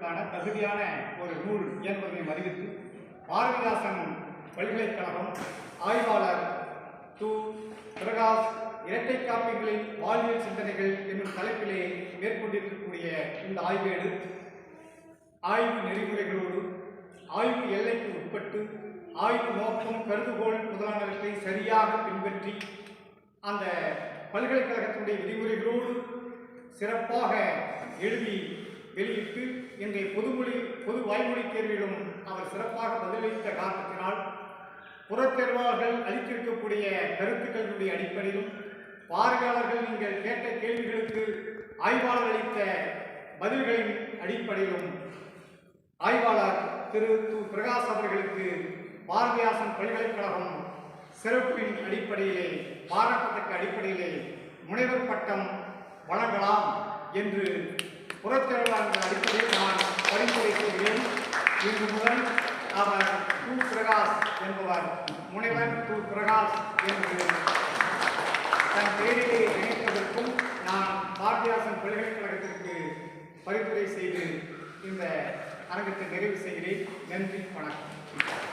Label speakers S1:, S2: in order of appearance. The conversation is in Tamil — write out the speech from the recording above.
S1: பெறுவதற்கான தகுதியான ஒரு நூல் என்பதை அறிவித்து பாரதிதாசன் பல்கலைக்கழகம் ஆய்வாளர் து. பிரகாஷ் இரட்டை காப்பிகளின் வாழ்வியல் சிந்தனைகள் என்னும் தலைப்பிலே மேற்கொண்டிருக்கக்கூடிய இந்த ஆய்வேடு ஆய்வு நெறிமுறைகளோடு ஆய்வு எல்லைக்கு உட்பட்டு ஆய்வு நோக்கம் கருதுகோள் முதலானவற்றை சரியாக பின்பற்றி அந்த பல்கலைக்கழகத்தினுடைய விதிமுறைகளோடு சிறப்பாக எழுதி வெளியிட்டு இன்றைய பொது வாய்மொழி தேர்விலும் அவர் சிறப்பாக பதிலளித்த காரணத்தினால் புறத்தேர்வாளர்கள் அளித்திருக்கக்கூடிய கருத்துக்களுடைய அடிப்படையிலும் பார்வையாளர்கள் நீங்கள் கேட்ட கேள்விகளுக்கு ஆய்வாளர் அளித்த பதில்களின் அடிப்படையிலும் ஆய்வாளர் திரு து. பிரகாஷ் அவர்களுக்கு பாரதிதாசன் பல்கலைக்கழகம் சிறப்பின் அடிப்படையிலே பாராட்டத்தக்க அடிப்படையிலே முனைவர் பட்டம் வழங்கலாம் என்று புறத்தேர்வாளர்கள் அடிப்படையில் நான் பரிந்துரை செய்கிறேன். இன்று முதல் அவர் து. பிரகாஷ் என்பவர் முனைவர் து. பிரகாஷ் என்று தன் பெயரிலே இணைப்பதற்கும் நான் பாரதிதாசன் பல்கலைக்கழகத்திற்கு பரிந்துரை செய்து இந்த அரங்கத்தை நிறைவு செய்கிறேன். நன்றி, வணக்கம்.